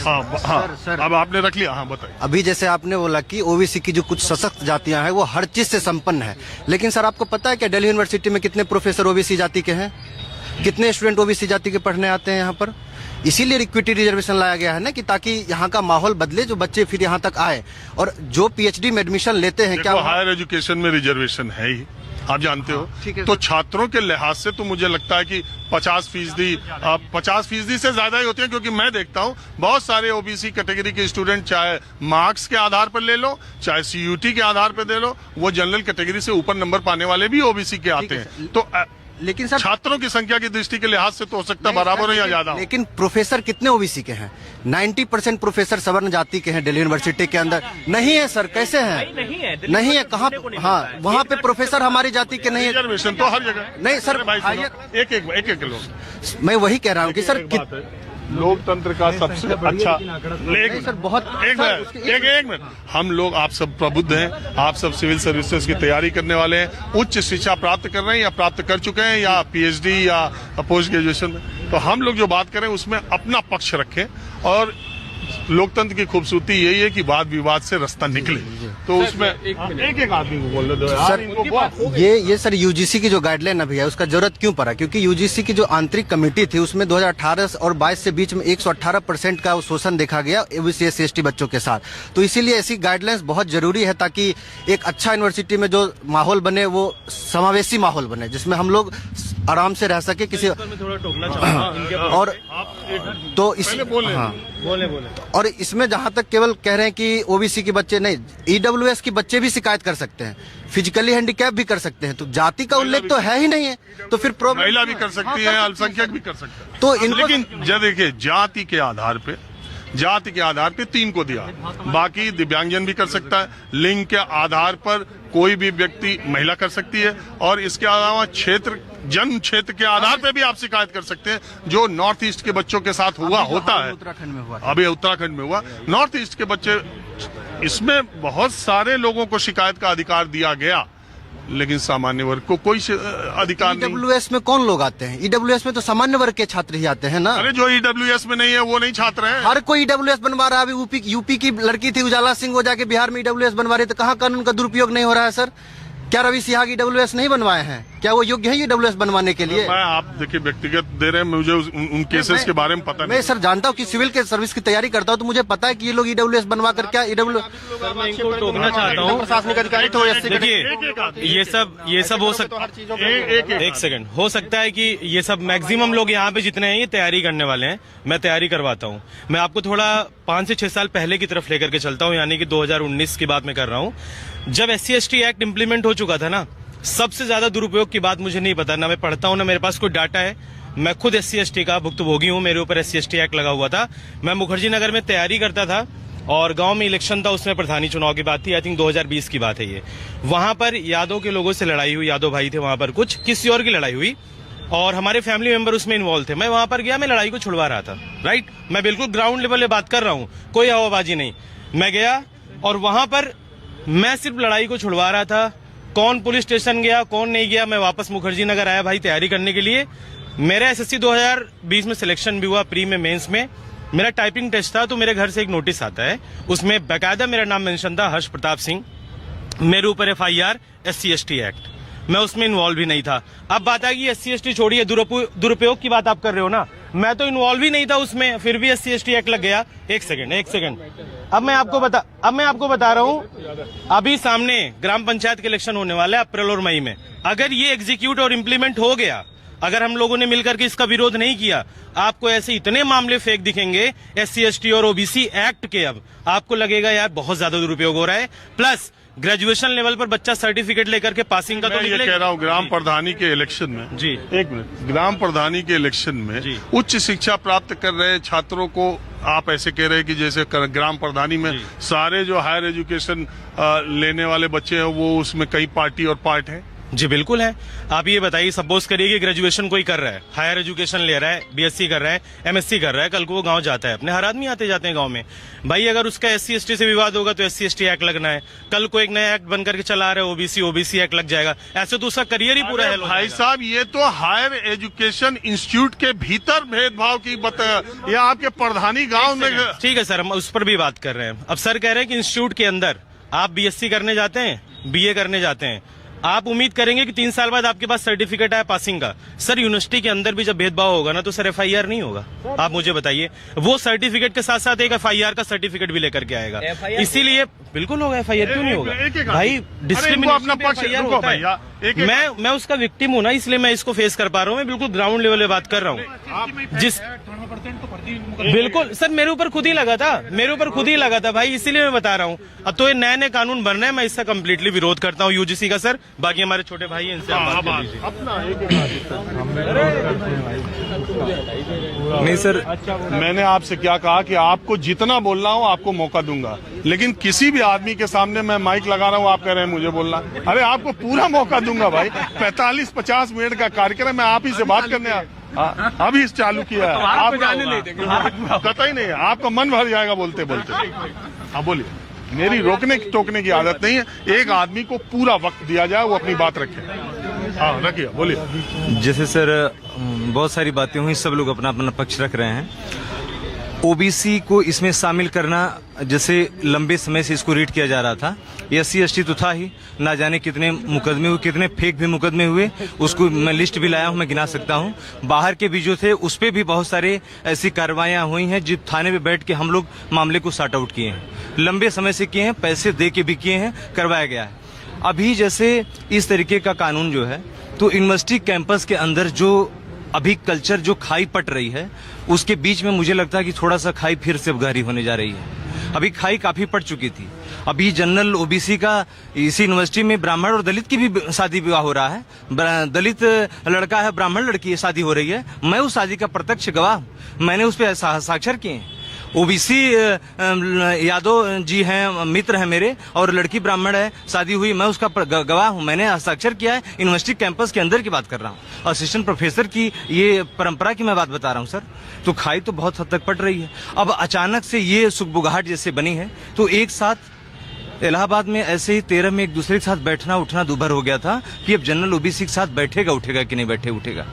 Sir, अब आपने रख लिया। हाँ बताइए। अभी जैसे आपने बोला कि ओबीसी की जो कुछ सशक्त जातियां हैं वो हर चीज से संपन्न है, लेकिन सर आपको पता है कि दिल्ली यूनिवर्सिटी में कितने प्रोफेसर ओबीसी जाति के हैं, कितने स्टूडेंट ओबीसी जाति के पढ़ने आते हैं यहाँ पर? इसीलिए इक्विटी रिजर्वेशन लाया गया है ना, कि ताकि यहाँ का माहौल बदले, जो बच्चे फिर यहाँ तक आए और जो पीएचडी में एडमिशन लेते हैं। क्या हायर एजुकेशन में रिजर्वेशन है ही, आप जानते हो। तो छात्रों के लिहाज से तो मुझे लगता है कि 50% से ज्यादा ही होते हैं, क्योंकि मैं देखता हूं बहुत सारे ओबीसी कैटेगरी के स्टूडेंट, चाहे मार्क्स के आधार पर ले लो, चाहे सीयूटी के आधार पर दे लो, वो जनरल कैटेगरी से ऊपर नंबर पाने वाले भी ओबीसी के आते हैं। तो लेकिन सर छात्रों की संख्या की दृष्टि के लिहाज से तो हो सकता है बराबर या ज्यादा। लेकिन प्रोफेसर कितने ओबीसी के हैं? 90% प्रोफेसर सवर्ण जाति के हैं दिल्ली यूनिवर्सिटी के अंदर। नहीं है सर, कैसे हैं? नहीं है कहाँ? हाँ, वहाँ पे प्रोफेसर हमारी जाति के नहीं है। रिजर्वेशन तो हर जगह नहीं सर, एक लोग। मैं वही कह रहा हूँ कि सर लोकतंत्र का सबसे अच्छा सर बहुत एक मिनट हम लोग, आप सब प्रबुद्ध हैं, आप सब सिविल सर्विसेज की तैयारी करने वाले हैं, उच्च शिक्षा प्राप्त कर रहे हैं या प्राप्त कर चुके हैं, या पीएचडी या पोस्ट ग्रेजुएशन में, तो हम लोग जो बात करें उसमें अपना पक्ष रखें। और लोकतंत्र की खूबसूरती यही है कि वाद विवाद से रास्ता निकले। तो उसमें एक आदमी को बोल दो सर। ये सर यूजीसी की जो गाइडलाइन अभी है उसका जरूरत क्यों पड़ा? क्योंकि यूजीसी की जो आंतरिक कमेटी थी उसमें 2018 और 22 से बीच में 118% का शोषण देखा गया ओबीसी SC/ST बच्चों के साथ। तो इसीलिए ऐसी गाइडलाइंस बहुत जरूरी है, ताकि एक अच्छा यूनिवर्सिटी में जो माहौल बने वो समावेशी माहौल बने, जिसमें हम लोग आराम से रह सके। किसी और तो इस बोले और इसमें जहां तक केवल कह रहे हैं कि ओबीसी के बच्चे नहीं, ईडब्ल्यूएस के बच्चे भी शिकायत कर सकते हैं, फिजिकली हैंडीकैप भी कर सकते हैं, तो जाति का उल्लेख तो है ही नहीं है। तो फिर महिला भी कर सकती है, अल्पसंख्यक भी कर सकते हैं। तो लेकिन देखिए, जाति के आधार पे 3 को दिया, बाकी दिव्यांगजन भी कर सकता है। लिंग के आधार पर कोई भी व्यक्ति महिला कर सकती है, और इसके अलावा जन्म क्षेत्र के आधार पे भी आप शिकायत कर सकते हैं, जो नॉर्थ ईस्ट के बच्चों के साथ होता है। उत्तराखंड में हुआ, अभी उत्तराखंड में हुआ। नॉर्थ ईस्ट के बच्चे, इसमें बहुत सारे लोगों को शिकायत का अधिकार दिया गया, लेकिन सामान्य वर्ग को कोई अधिकार नहीं। ईडब्ल्यूएस में कौन लोग आते हैं? ईडब्ल्यूएस में तो सामान्य वर्ग के छात्र ही आते हैं ना। अरे जो ईडब्ल्यूएस में नहीं है वो नहीं छात्र हैं। हर कोई ईडब्ल्यूएस बनवा रहा है। अभी यूपी की लड़की थी उजाला सिंह, वो जाके बिहार में ईडब्ल्यूएस बनवा रही, तो कहाँ कानून का दुरुपयोग नहीं हो रहा है सर? क्या रवि सिन्हा ईडब्ल्यूएस नहीं बनवाए हैं? क्या वो योग्य है ईडब्ल्यूएस बनवाने के लिए? मैं आप देखिए व्यक्तिगत दे रहे हैं, मुझे उन केसेस के बारे में पता नहीं। मैं सर जानता हूँ कि सिविल के सर्विस की तैयारी करता हूँ, तो मुझे पता है कि ये लोग ईडब्ल्यूएस बनवा कर क्या टोकना चाहता हूँ। प्रशासनिक अधिकारी तो देखिए, ये सब हो सकता है। एक सेकंड, हो सकता है कि ये सब मैक्सिमम लोग यहाँ पे जितने हैं ये तैयारी करने वाले हैं। मैं तैयारी करवाता हूँ। मैं आपको थोड़ा 5 से 6 साल पहले की तरफ लेकर के चलता हूँ, यानी कि 2019 की बात मैं कर रहा हूँ, जब SC/ST एक्ट इम्प्लीमेंट हो चुका था ना। सबसे ज्यादा दुरुपयोग की बात मुझे नहीं पता, ना मैं पढ़ता हूँ ना मेरे पास कोई डाटा है। मैं खुद SC/ST का भुक्तभोगी हूँ, मेरे ऊपर SC/ST एक्ट लगा हुआ था। मैं मुखर्जी नगर में तैयारी करता था और गांव में इलेक्शन था, उसमें प्रधानी चुनाव की बात थी। आई थिंक 2020 की बात है ये। वहां पर यादव के लोगों से लड़ाई हुई, यादव भाई थे वहां पर, कुछ किसी और की लड़ाई हुई और हमारे फैमिली मेंबर उसमें इन्वॉल्व थे। मैं वहां पर गया, मैं लड़ाई को छुड़वा रहा था। राइट, मैं बिल्कुल ग्राउंड लेवल पे बात कर रहा हूँ, कोई हवाबाजी नहीं। मैं गया और वहां पर मैं सिर्फ लड़ाई को छुड़वा रहा था। कौन पुलिस स्टेशन गया, कौन नहीं गया, मैं वापस मुखर्जी नगर आया भाई तैयारी करने के लिए। मेरा SSC 2020 में सिलेक्शन भी हुआ, प्री में, मेंस में। मेरा टाइपिंग टेस्ट था, तो मेरे घर से एक नोटिस आता है, उसमें बाकायदा मेरा नाम मेंशन था, हर्ष प्रताप सिंह। मेरे ऊपर FIR SC/ST एक्ट, मैं उसमें इन्वॉल्व ही नहीं था। अब बात आएगी SC/ST छोड़िए, दुरुपयोग की बात आप कर रहे हो ना, मैं तो इन्वॉल्व ही नहीं था उसमें, फिर भी SC/ST एक्ट लग गया। एक सेकंड, अब मैं आपको बता रहा हूँ, अभी सामने ग्राम पंचायत के इलेक्शन होने वाला है अप्रैल और मई में। अगर ये एग्जीक्यूट और इम्प्लीमेंट हो गया, अगर हम लोगों ने मिलकर के इसका विरोध नहीं किया, आपको ऐसे इतने मामले फेक दिखेंगे SC/ST और OBC एक्ट के। अब आपको लगेगा यार बहुत ज्यादा दुरुपयोग हो रहा है। प्लस ग्रेजुएशन लेवल पर बच्चा सर्टिफिकेट लेकर के पासिंग का, तो ये कह रहा हूँ ग्राम प्रधानी के इलेक्शन में जी, एक मिनट, ग्राम प्रधानी के इलेक्शन में उच्च शिक्षा प्राप्त कर रहे छात्रों को आप ऐसे कह रहे हैं कि जैसे ग्राम प्रधानी में सारे जो हायर एजुकेशन लेने वाले बच्चे हैं वो उसमें कई पार्टी और पार्ट है। जी बिल्कुल है। आप ये बताइए, सपोज करिए कि ग्रेजुएशन कोई कर रहा है, हायर एजुकेशन ले रहा है, बीएससी कर रहा है, एमएससी कर रहा है, कल को वो गांव जाता है अपने, हर आदमी आते जाते हैं गांव में। भाई अगर उसका एससी एसटी से विवाद होगा तो एससी एसटी एक्ट लगना है, कल को एक नया एक्ट बन करके चला रहा है ओबीसी एक्ट लग जाएगा, ऐसे तो उसका करियर ही पूरा है। भाई साहब ये तो हायर एजुकेशन इंस्टीट्यूट के भीतर भेदभाव की या आपके प्रधानी गांव में। ठीक है सर, हम उस पर भी बात कर रहे हैं। अब सर कह रहे हैं कि इंस्टीट्यूट के अंदर आप बीएससी करने जाते हैं, बीए करने जाते हैं, आप उम्मीद करेंगे कि 3 साल बाद आपके पास सर्टिफिकेट आया पासिंग का। सर यूनिवर्सिटी के अंदर भी जब भेदभाव होगा ना तो सर एफआईआर नहीं होगा। आप मुझे बताइए, वो सर्टिफिकेट के साथ साथ एक एफआईआर का सर्टिफिकेट भी लेकर के आएगा। इसीलिए बिल्कुल होगा, एफआईआर क्यों नहीं होगा भाई? डिस्क्रिमिनेशन होता है। मैं उसका विक्टिम हूं ना, इसलिए मैं इसको फेस कर पा रहा हूँ। मैं बिल्कुल ग्राउंड लेवल पे बात कर रहा हूँ। जिस बिल्कुल सर मेरे ऊपर खुद ही लगा था, भाई इसीलिए मैं बता रहा हूँ। अब तो ये नए नए कानून बन रहे हैं, मैं इसका कम्प्लीटली विरोध करता हूँ यूजीसी का सर। बाकी हमारे छोटे भाई हैं, इनसे आप बात कर लीजिए। नहीं सर, मैंने आपसे क्या कहा कि आपको जितना बोलना हो आपको मौका दूंगा, लेकिन किसी भी आदमी के सामने मैं माइक लगा रहा हूँ, आप कह रहे हैं मुझे बोलना। अरे आपको पूरा मौका दूंगा भाई। 45-50 मिनट का कार्यक्रम है, आप ही से बात करने अभी चालू किया है। आप कतई नहीं, आपका मन भर जाएगा बोलते बोलते। हाँ बोलिए, मेरी रोकने टोकने की आदत नहीं है। एक आदमी को पूरा वक्त दिया जाए, वो अपनी बात रखे। हाँ रखिए, बोलिए। जैसे सर बहुत सारी बातें हुई, सब लोग अपना अपना पक्ष रख रहे हैं। ओबीसी को इसमें शामिल करना, जैसे लंबे समय से इसको रीड किया जा रहा था, एससी एसटी तो था ही, ना जाने कितने मुकदमे हुए, कितने फेक भी मुकदमे हुए, उसको मैं लिस्ट भी लाया हूं, मैं गिना सकता हूं। बाहर के भी जो थे उस पे भी बहुत सारे ऐसी कार्रवाइयां हुई हैं जो थाने में बैठ के हम लोग मामले को सॉर्ट आउट किए हैं, लंबे समय से किए हैं, पैसे दे के भी किए हैं, करवाया गया है। अभी जैसे इस तरीके का कानून जो है, तो यूनिवर्सिटी कैंपस के अंदर जो अभी कल्चर जो खाई पट रही है, उसके बीच में मुझे लगता है कि थोड़ा सा खाई फिर से गहरी होने जा रही है। अभी खाई काफी पट चुकी थी। अभी जनरल ओबीसी का इसी यूनिवर्सिटी में ब्राह्मण और दलित की भी शादी विवाह हो रहा है। दलित लड़का है, ब्राह्मण लड़की है, शादी हो रही है। मैं उस शादी का प्रत्यक्ष गवाह, मैंने उस पर साक्षर किए हैं। ओबीसी यादव जी हैं, मित्र हैं मेरे, और लड़की ब्राह्मण है, शादी हुई, मैं उसका गवाह हूं, मैंने हस्ताक्षर किया है। यूनिवर्सिटी कैंपस के अंदर की बात कर रहा हूं, असिस्टेंट प्रोफेसर की ये परंपरा की मैं बात बता रहा हूं सर। तो खाई तो बहुत हद तक पड़ रही है। अब अचानक से ये सुखबुगाहट जैसे बनी है, तो एक साथ इलाहाबाद में ऐसे ही 13 में एक दूसरे के साथ बैठना उठना दूभर हो गया था कि अब जनरल ओबीसी के साथ बैठेगा उठेगा कि नहीं बैठे उठेगा।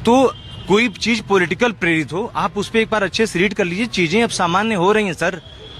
तो कोई चीज पॉलिटिकल प्रेरित हो, आप उस पर एक बार अच्छे से रीड कर लीजिए। चीजें अब सामान्य हो रही हैं सर,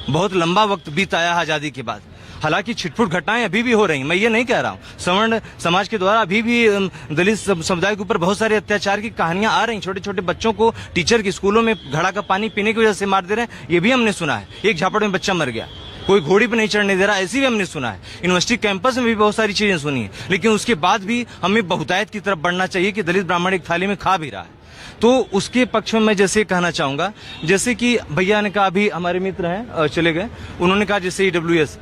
बहुत लंबा वक्त बीत आया आजादी के बाद। हालांकि छिटपुट घटनाएं अभी भी हो रही हैं, मैं ये नहीं कह रहा हूँ। सवर्ण समाज के द्वारा अभी भी दलित समुदाय के ऊपर बहुत सारे अत्याचार की कहानियां आ रही। छोटे छोटे बच्चों को टीचर के स्कूलों में घड़ा का पानी पीने की वजह से मार दे रहे हैं, ये भी हमने सुना है। एक झापड़ में बच्चा मर गया, कोई घोड़ी पे नहीं चढ़ने दे रहा, ऐसी भी हमने सुना है। यूनिवर्सिटी कैंपस में भी बहुत सारी चीजें सुनी है, लेकिन उसके बाद भी हमें बहुतायत की तरफ बढ़ना चाहिए कि दलित ब्राह्मण एक थाली में खा भी रहा है। तो उसके पक्ष में मैं जैसे कहना चाहूंगा, जैसे कि भैया ने कहा, अभी हमारे मित्र हैं चले गए, उन्होंने कहा जैसे ईडब्ल्यूएस,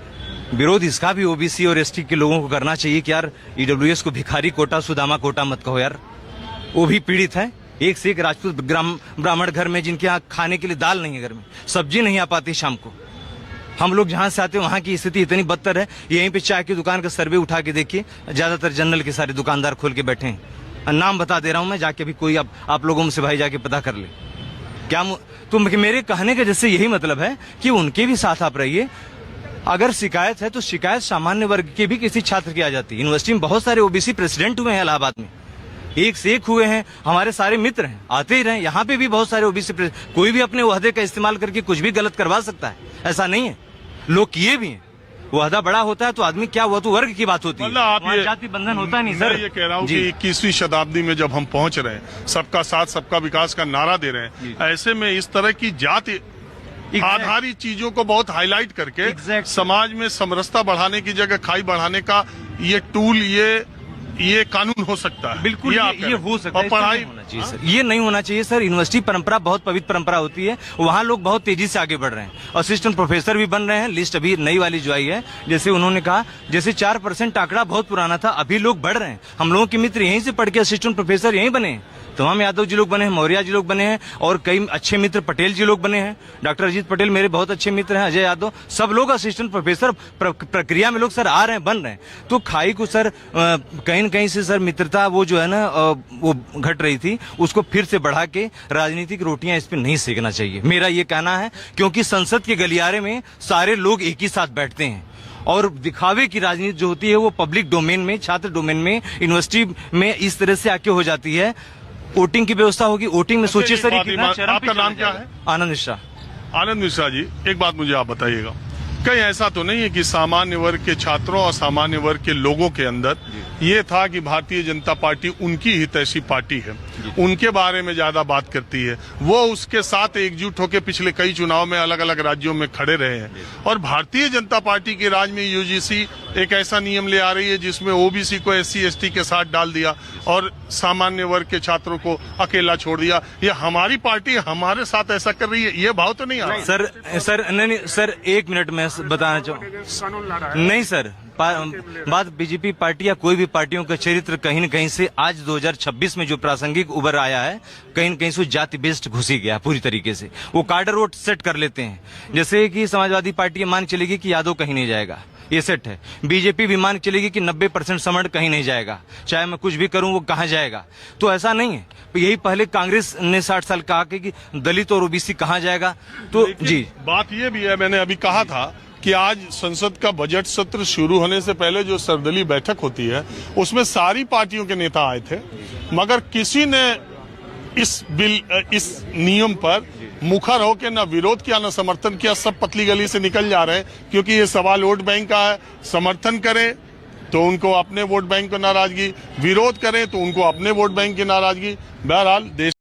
विरोध इसका भी ओबीसी और एसटी के लोगों को करना चाहिए कि यार ईडब्ल्यूएस को भिखारी कोटा सुदामा कोटा मत कहो यार, वो भी पीड़ित है। एक से एक राजपूत ब्राह्मण घर में, जिनके यहाँ खाने के लिए दाल नहीं है, घर में सब्जी नहीं आ पाती शाम को। हम लोग जहां से आते हैं वहां की स्थिति इतनी बदतर है, यहीं पे चाय की दुकान का सर्वे उठा के देखिए, ज्यादातर जनरल के सारे दुकानदार खोल के बैठे हैं। नाम बता दे रहा हूं मैं, जाके भी कोई आप लोगों से भाई जाके पता कर ले क्या। तो मेरे कहने का जैसे यही मतलब है कि उनके भी साथ आप रहिए। अगर शिकायत है तो शिकायत सामान्य वर्ग के भी किसी छात्र की आ जाती है। यूनिवर्सिटी में बहुत सारे ओबीसी प्रेसिडेंट हुए हैं इलाहाबाद में, एक से एक हुए हैं, हमारे सारे मित्र हैं, आते ही रहे। यहाँ पे भी बहुत सारे ओबीसी, कोई भी अपने ओहदे का इस्तेमाल करके कुछ भी गलत करवा सकता है, ऐसा नहीं है, लोग किए भी हैं। ओहदा बड़ा होता है तो आदमी क्या हुआ, तो वर्ग की बात होती है, आप ये जाति बंधन होता नहीं सर। मैं ये कह रहा हूँ कि 21वीं शताब्दी में जब हम पहुंच रहे हैं, सबका साथ सबका विकास का नारा दे रहे हैं, ऐसे में इस तरह की जाति आधारित चीजों को बहुत हाईलाइट करके समाज में समरसता बढ़ाने की जगह खाई बढ़ाने का ये टूल, ये कानून हो सकता है। बिल्कुल ये हो सकता है, पढ़ाई ये नहीं होना चाहिए सर। यूनिवर्सिटी परंपरा बहुत पवित्र परंपरा होती है, वहाँ लोग बहुत तेजी से आगे बढ़ रहे हैं, असिस्टेंट प्रोफेसर भी बन रहे हैं। लिस्ट अभी नई वाली जो आई है, जैसे उन्होंने कहा, जैसे 4% आंकड़ा बहुत पुराना था, अभी लोग बढ़ रहे हैं। हम लोगों के मित्र यहीं से पढ़ के असिस्टेंट प्रोफेसर यहीं बने, तमाम यादव जी लोग बने हैं, मौर्य जी लोग बने हैं, और कई अच्छे मित्र पटेल जी लोग बने हैं। डॉक्टर अजीत पटेल मेरे बहुत अच्छे मित्र हैं, अजय यादव, सब लोग असिस्टेंट प्रोफेसर प्रक्रिया में लोग सर आ रहे हैं, बन रहे हैं। तो खाई को सर कहीं न कहीं से सर मित्रता वो जो है ना वो घट रही थी, उसको फिर से बढ़ा के राजनीतिक रोटियां इस पे नहीं सेकना चाहिए, मेरा ये कहना है। क्योंकि संसद के गलियारे में सारे लोग एक ही साथ बैठते हैं, और दिखावे की राजनीति जो होती है वो पब्लिक डोमेन में, छात्र डोमेन में, यूनिवर्सिटी में इस तरह से आके हो जाती है। वोटिंग की व्यवस्था होगी, वोटिंग में सोचिए सर, आपका नाम क्या है? आनंद मिश्रा। आनंद मिश्रा जी, एक बात मुझे आप बताइएगा, कहीं ऐसा तो नहीं है कि सामान्य वर्ग के छात्रों और सामान्य वर्ग के लोगों के अंदर ये था कि भारतीय जनता पार्टी उनकी हितैषी पार्टी है, उनके बारे में ज्यादा बात करती है, वो उसके साथ एकजुट होकर पिछले कई चुनाव में अलग अलग राज्यों में खड़े रहे हैं, और भारतीय जनता पार्टी के राज में यूजीसी एक ऐसा नियम ले आ रही है जिसमें ओबीसी को एससी एसटी के साथ डाल दिया और सामान्य वर्ग के छात्रों को अकेला छोड़ दिया। ये हमारी पार्टी हमारे साथ ऐसा कर रही है, ये भाव तो नहीं आ रहा। सर नहीं सर, एक मिनट में बताना चाहूँ। नहीं सर, बात बीजेपी पार्टी या कोई भी पार्टियों का चरित्र कहीं न कहीं से आज 2026 में जो प्रासंगिक उभर आया है, कहीं न कहीं से जाति बेस्ड घुसी गया पूरी तरीके से। वो कार्डर वोट सेट कर लेते हैं, जैसे कि समाजवादी पार्टी मान चलेगी कि यादव कहीं नहीं जाएगा, ये सेट है। बीजेपी भी मान चलेगी कि 90% समर्ण कहीं नहीं जाएगा, चाहे मैं कुछ भी करूं वो कहां जाएगा। तो ऐसा नहीं है, यही पहले कांग्रेस ने 60 साल कहा कि दलित और ओबीसी कहां जाएगा। तो जी बात ये भी है, मैंने अभी कहा था कि आज संसद का बजट सत्र शुरू होने से पहले जो सर्वदलीय बैठक होती है उसमें सारी पार्टियों के नेता आए थे, मगर किसी ने इस नियम पर मुखर होकर न विरोध किया न समर्थन किया। सब पतली गली से निकल जा रहे हैं, क्योंकि ये सवाल वोट बैंक का है। समर्थन करें तो उनको अपने वोट बैंक को नाराजगी, विरोध करें तो उनको अपने वोट बैंक की नाराजगी। बहरहाल देश